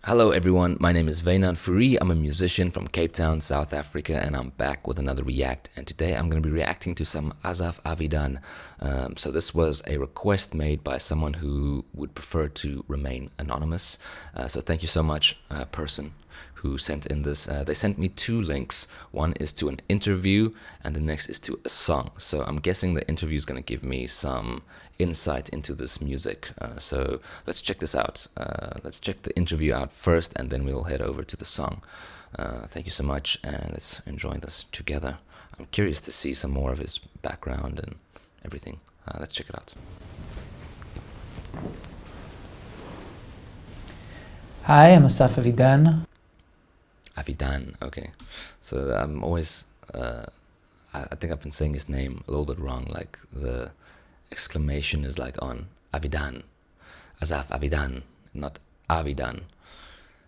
Hello everyone, my name is Wynand Fourie. I'm a musician from Cape Town, South Africa, and I'm back with another react. And today I'm going to be reacting to some Asaf Avidan. So this was a request made by someone who would prefer to remain anonymous. So thank you so much, person who sent in this. They sent me two links. One is to an interview and the next is to a song. So I'm guessing the interview is going to give me some insight into this music. So let's check this out. Let's check the interview out first and then we'll head over to the song. Thank you so much and let's enjoy this together. I'm curious to see some more of his background and everything. Let's check it out. Hi, I'm Asaf Avidan. Avidan, okay. So I'm always, I think I've been saying his name a little bit wrong, like the exclamation is like on Avidan, Asaf Avidan, not Avidan.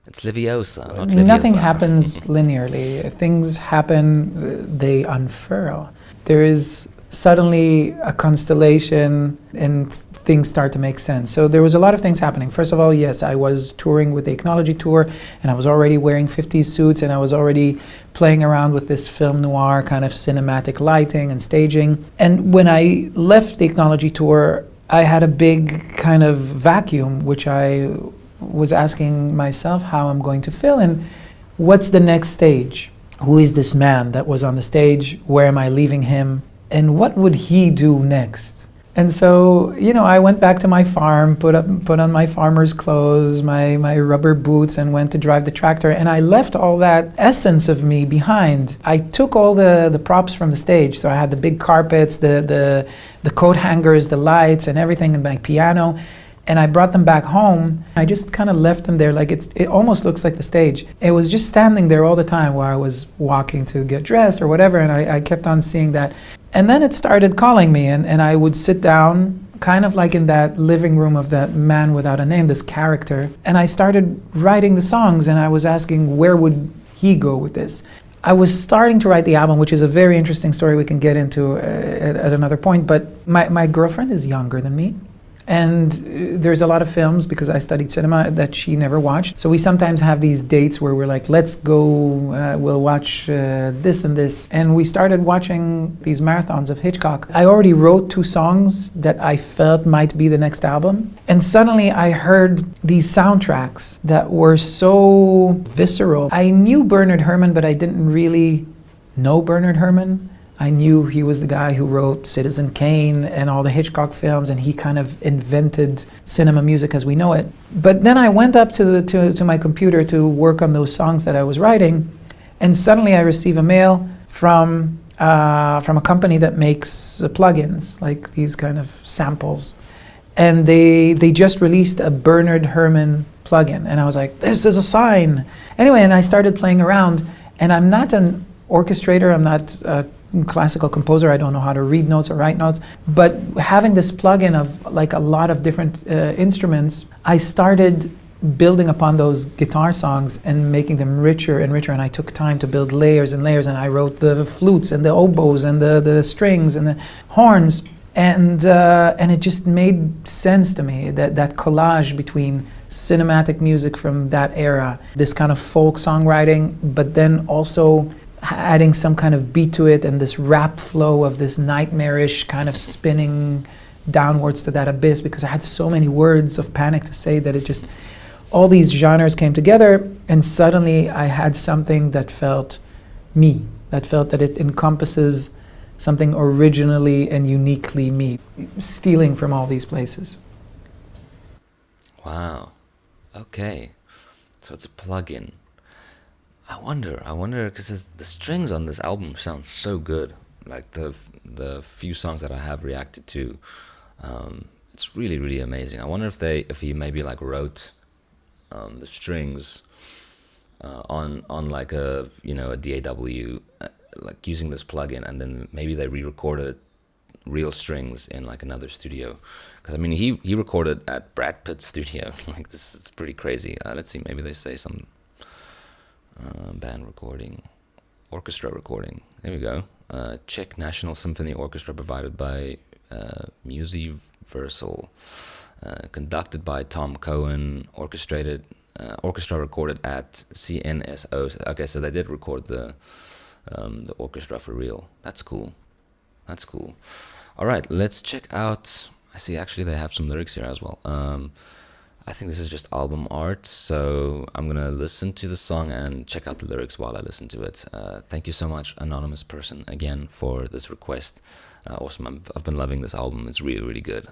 It's Leviosa, not Leviosa. Nothing happens linearly. Things happen, they unfurl. There is suddenly a constellation and things start to make sense. So there was a lot of things happening. First of all, yes, I was touring with the Ethnology Tour and I was already wearing 50s suits and I was already playing around with this film noir kind of cinematic lighting and staging. And when I left the Ethnology Tour, I had a big kind of vacuum, which I was asking myself how I'm going to fill in. What's the next stage? Who is this man that was on the stage? Where am I leaving him? And what would he do next? And so, you know, I went back to my farm, put on my farmer's clothes, my rubber boots, and went to drive the tractor. And I left all that essence of me behind. I took all the props from the stage. So I had the big carpets, the coat hangers, the lights, and everything, and my piano. And I brought them back home. I just kind of left them there, like it almost looks like the stage. It was just standing there all the time while I was walking to get dressed or whatever, and I kept on seeing that. And then it started calling me, and I would sit down, kind of like in that living room of that man without a name, this character, and I started writing the songs, and I was asking, where would he go with this? I was starting to write the album, which is a very interesting story we can get into at another point, but my girlfriend is younger than me. And there's a lot of films, because I studied cinema, that she never watched. So we sometimes have these dates where we're like, let's go, we'll watch this and this. And we started watching these marathons of Hitchcock. I already wrote 2 songs that I felt might be the next album. And suddenly I heard these soundtracks that were so visceral. I knew Bernard Herrmann, but I didn't really know Bernard Herrmann. I knew he was the guy who wrote Citizen Kane and all the Hitchcock films, and he kind of invented cinema music as we know it. But then I went up to my computer to work on those songs that I was writing, and suddenly I receive a mail from a company that makes plugins, like these kind of samples. And they just released a Bernard Herrmann plugin, and I was like, this is a sign. Anyway, and I started playing around, and I'm not an orchestrator, I'm not a classical composer, I don't know how to read notes or write notes, but having this plugin of like a lot of different instruments, I started building upon those guitar songs and making them richer and richer, and I took time to build layers and layers, and I wrote the flutes and the oboes and the strings and the horns, and it just made sense to me, that collage between cinematic music from that era, this kind of folk songwriting, but then also adding some kind of beat to it and this rap flow of this nightmarish kind of spinning downwards to that abyss, because I had so many words of panic to say that it just, all these genres came together, and suddenly I had something that felt me, that felt that it encompasses something originally and uniquely me, stealing from all these places. Wow, okay, so it's a plugin. I wonder, because the strings on this album sound so good. Like the few songs that I have reacted to, it's really, really amazing. I wonder if he maybe like wrote the strings on like a DAW, like using this plugin, and then maybe they re-recorded real strings in like another studio. Because I mean, he recorded at Brad Pitt's studio. Like this is pretty crazy. Let's see, maybe they say some. Band recording, orchestra recording. There we go. Czech National Symphony Orchestra provided by Musiversal, conducted by Tom Cohen, orchestrated orchestra recorded at CNSO. Okay, so they did record the orchestra for real. That's cool. That's cool. All right, let's check out. I see. Actually, they have some lyrics here as well. I think this is just album art, so I'm gonna listen to the song and check out the lyrics while I listen to it. Thank you so much, anonymous person, again for this request. Awesome. I've been loving this album. It's really, really good.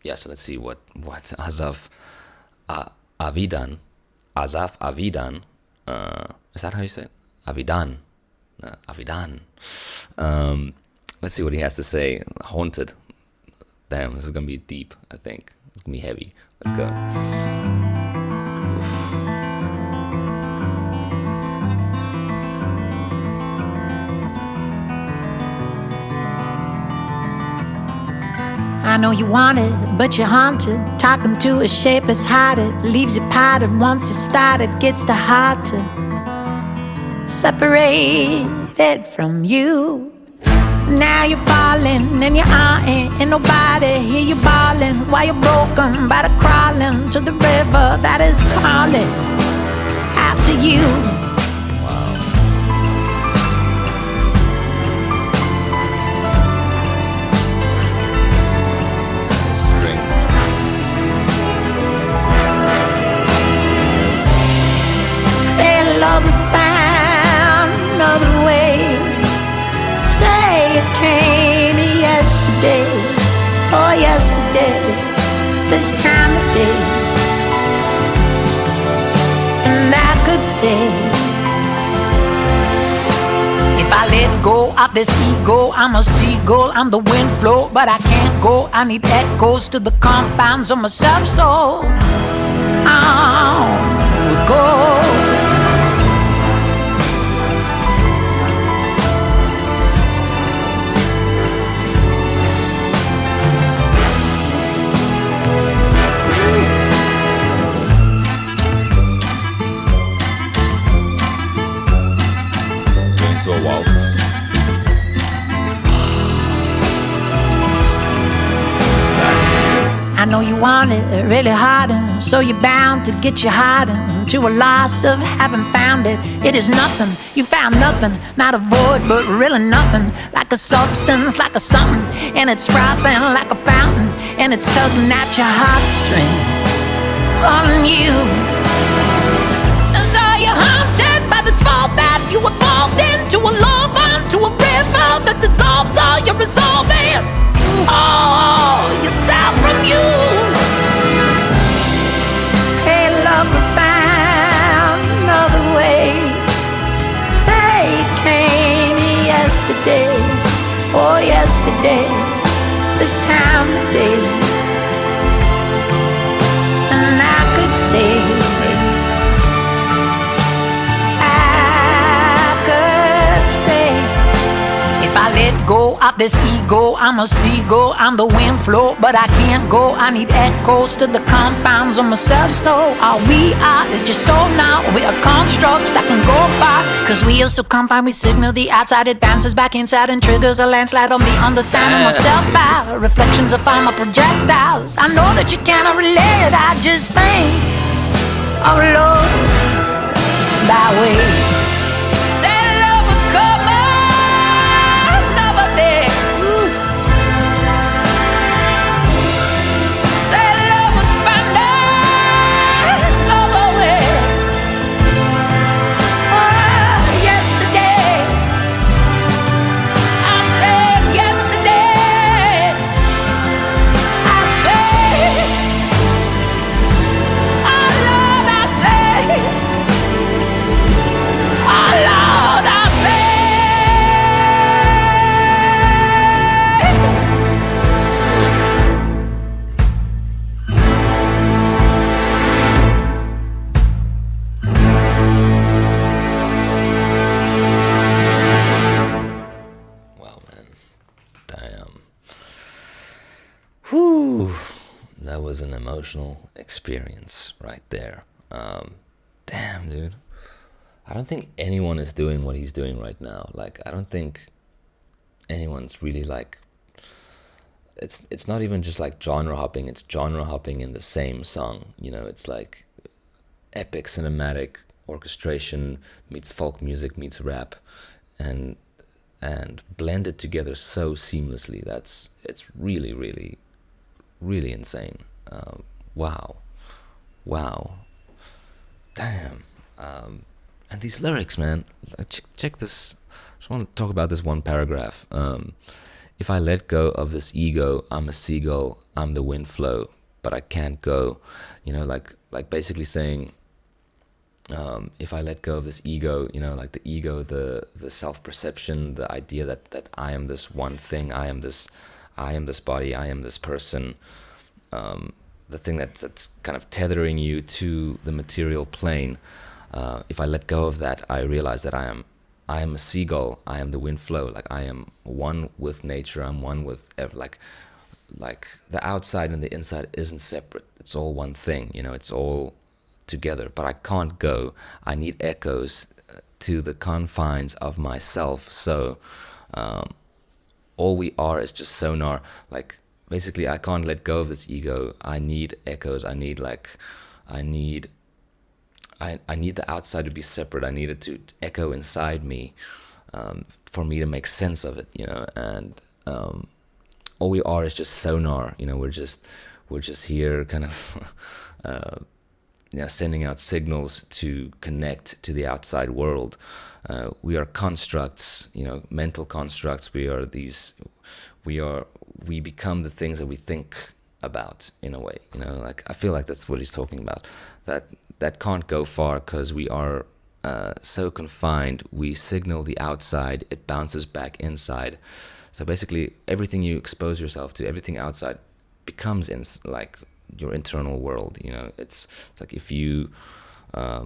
Yeah. So let's see what Asaf Avidan. Asaf Avidan. Is that how you say it? Avidan. Avidan. Let's see what he has to say. Haunted. Damn, this is gonna be deep, I think. It's gonna be heavy. Let's go. Oof. I know you want it, but you're haunted. Talking to a shapeless hearted leaves you potted. Once you started, gets the heart to separated from you. Now you're falling and you're ain't nobody hear you bawling while you're broken by the crawling to the river that is calling after you. Strings. Hey, love found another way. Say it came yesterday, oh yesterday, this time of day. And I could say, if I let go of this ego, I'm a seagull, I'm the wind flow, but I can't go. I need echoes to the confines of myself, so on we go. A waltz. I know you want it really hard, and so you're bound to get your heart into a loss of having found it. It is nothing, you found nothing, not a void, but really nothing. Like a substance, like a something, and it's frothing like a fountain, and it's tugging at your heartstring on you. And so you're haunted by this fault that you evolved into a love onto a river that dissolves all you're resolving. All yourself from you. Hey, love, we found another way. Say it came yesterday, oh yesterday, this time of day. And I could say, if I let go of this ego, I'm a seagull, I'm the wind flow, but I can't go. I need echoes to the confines of myself, so all we are is just soul now. We are constructs that can go far, cause we are so confined, we signal the outside, it bounces back inside and triggers a landslide on me. Understanding myself by reflections of all my projectiles. I know that you cannot relate, I just think of love that way. That was an emotional experience right there. Damn, dude. I don't think anyone is doing what he's doing right now. Like, I don't think anyone's really like, it's not even just like genre hopping, it's genre hopping in the same song. You know, it's like, epic cinematic orchestration meets folk music meets rap, and blended together so seamlessly. It's really, really, really insane. Wow, wow, damn. And these lyrics, man. Check this. I just want to talk about this one paragraph. If I let go of this ego, I'm a seagull. I'm the wind flow, but I can't go. You know, like basically saying, if I let go of this ego, you know, like the ego, the self-perception, the idea that I am this one thing, I am this body, I am this person, the thing that's kind of tethering you to the material plane. If I let go of that, I realize that I am a seagull. I am the wind flow. Like I am one with nature. I'm one with like the outside and the inside isn't separate. It's all one thing. You know, it's all together. But I can't go. I need echoes to the confines of myself. So all we are is just sonar. Like basically, I can't let go of this ego. I need echoes. I need the outside to be separate. I need it to echo inside me, for me to make sense of it, you know. And all we are is just sonar, you know. We're just here, kind of, you know, sending out signals to connect to the outside world. We are constructs, you know, mental constructs. We become the things that we think about, in a way, you know. Like I feel like that's what he's talking about. That can't go far because we are so confined. We signal the outside, it bounces back inside. So basically, everything you expose yourself to, everything outside, becomes like your internal world. You know, it's like if you, yeah,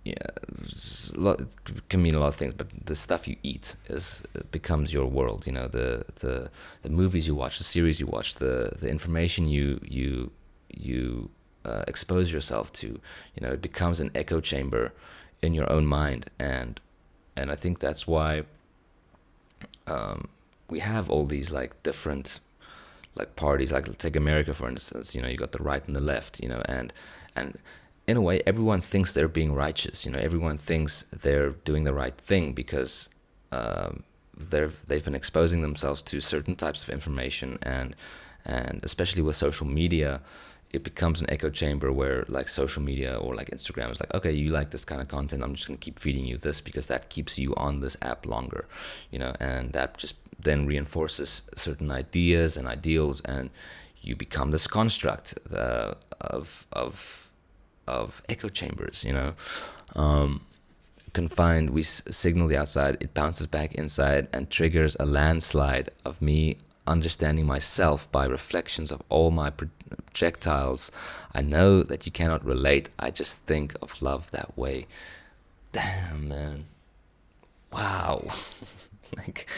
it can mean a lot of things, but the stuff you eat becomes your world. You know, the movies you watch, the series you watch, the information you expose yourself to, you know, it becomes an echo chamber in your own mind. And I think that's why we have all these like different like parties. Like take America for instance, you know, you got the right and the left, you know, and in a way everyone thinks they're being righteous, you know. Everyone thinks they're doing the right thing because they've been exposing themselves to certain types of information, and especially with social media, it becomes an echo chamber where like social media or like Instagram is like, okay, you like this kind of content, I'm just gonna keep feeding you this because that keeps you on this app longer, you know. And that just then reinforces certain ideas and ideals, and you become this construct of echo chambers, you know. Confined, we signal the outside, it bounces back inside and triggers a landslide of me understanding myself by reflections of all my projectiles. I know that you cannot relate, I just think of love that way. Damn, man. Wow. Like,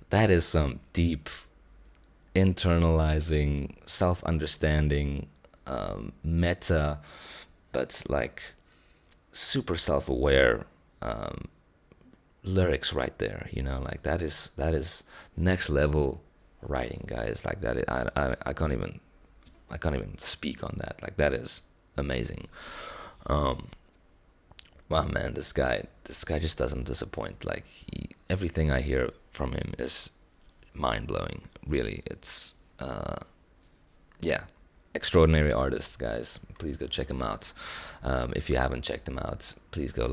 that is some deep internalizing, self-understanding, meta, but like super self-aware lyrics right there, you know. Like that is next level writing, guys. Like that, I can't even speak on that. Like that is amazing. Wow, man, this guy just doesn't disappoint. Like everything I hear from him is mind-blowing, really. It's yeah, extraordinary artist, guys. Please go check him out. If you haven't checked him out, please go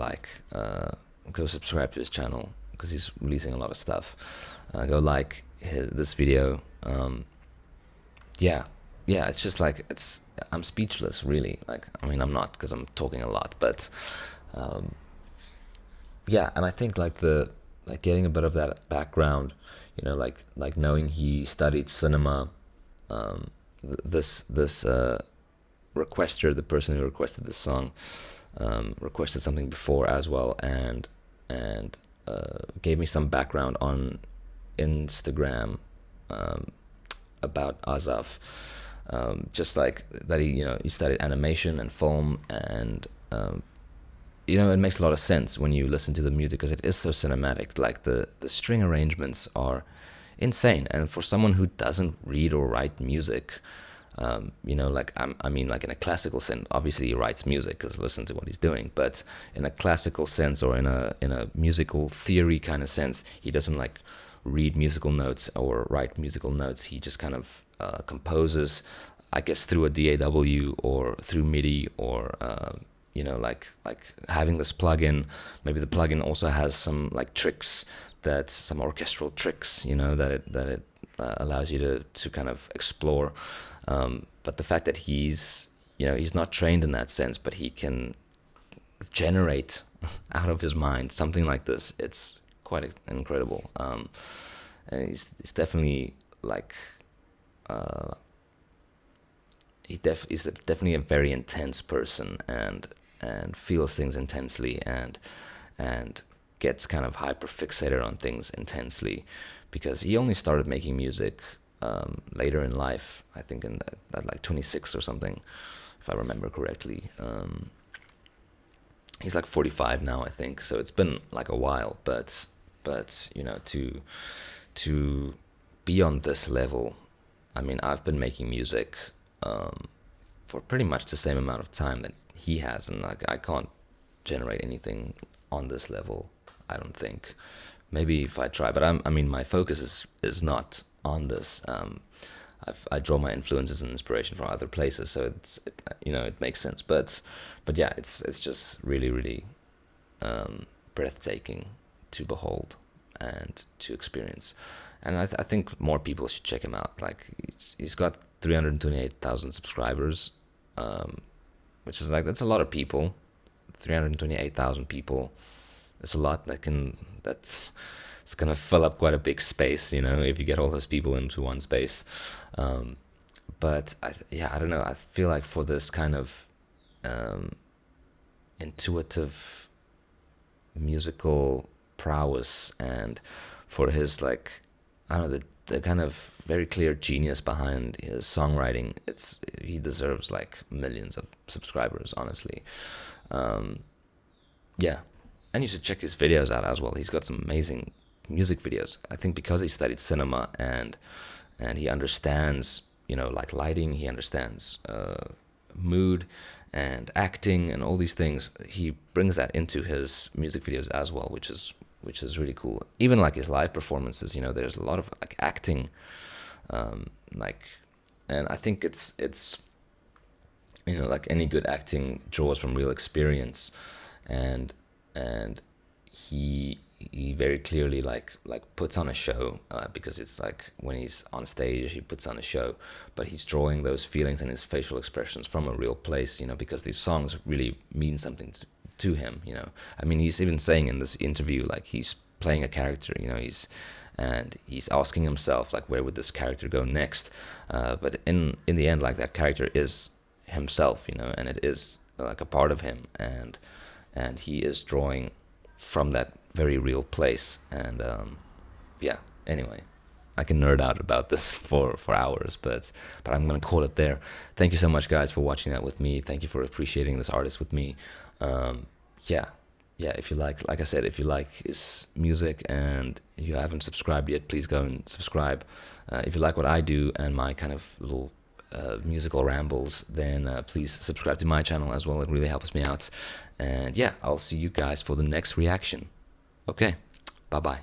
go subscribe to his channel because he's releasing a lot of stuff. Go like this video. Yeah, it's just like, I'm speechless, really. Like, I mean, I'm not, because I'm talking a lot, but yeah. And I think like getting a bit of that background, you know, like knowing he studied cinema, this requester, the person who requested this song, requested something before as well, and gave me some background on Instagram about Asaf, just like that he studied animation and film, and you know, it makes a lot of sense when you listen to the music because it is so cinematic. Like the string arrangements are insane, and for someone who doesn't read or write music, You know, like I mean, like in a classical sense. Obviously, he writes music because listen to what he's doing. But in a classical sense, or in a musical theory kind of sense, he doesn't like read musical notes or write musical notes. He just kind of composes, I guess, through a DAW or through MIDI, or you know, like having this plugin. Maybe the plugin also has some like tricks, that some orchestral tricks, you know, that it allows you to kind of explore. But the fact that he's, you know, he's not trained in that sense, but he can generate out of his mind something like this, it's quite incredible. And he's definitely like he's definitely a very intense person, and feels things intensely, and gets kind of hyper fixated on things intensely, because he only started making music later in life, I think in that like 26 or something, if I remember correctly. He's like 45 now, I think, so it's been like a while, but you know, to be on this level, I mean, I've been making music for pretty much the same amount of time that he has, and like I can't generate anything on this level, I don't think. Maybe if I try, but I mean, my focus is not on this. I draw my influences and inspiration from other places, so you know, it makes sense. But yeah, it's just really breathtaking to behold and to experience. And I think more people should check him out. Like, he's got 328,000 subscribers, which is like, that's a lot of people. 328,000 people. It's a lot. It's gonna fill up quite a big space, you know, if you get all those people into one space. But I don't know. I feel like for this kind of intuitive musical prowess, and for his, like, I don't know, the kind of very clear genius behind his songwriting, he deserves like millions of subscribers, honestly. Yeah, and you should check his videos out as well. He's got some amazing music videos. I think because he studied cinema, and he understands, you know, like lighting, he understands mood and acting and all these things. He brings that into his music videos as well, which is really cool. Even like his live performances, you know, there's a lot of like acting, and I think it's you know, like any good acting draws from real experience, and he very clearly like puts on a show, because it's like when he's on stage he puts on a show, but he's drawing those feelings and his facial expressions from a real place, you know, because these songs really mean something to him, you know. I mean, he's even saying in this interview, like, he's playing a character, you know, he's asking himself, like, where would this character go next, but in the end, like, that character is himself, you know, and it is like a part of him, and he is drawing from that very real place. And yeah, anyway, I can nerd out about this for hours, but I'm gonna call it there. Thank you so much, guys, for watching that with me. Thank you for appreciating this artist with me. Yeah, if you like I said, if you like his music and you haven't subscribed yet, please go and subscribe. If you like what I do and my kind of little musical rambles, then please subscribe to my channel as well. It really helps me out. And yeah, I'll see you guys for the next reaction. Okay, bye bye.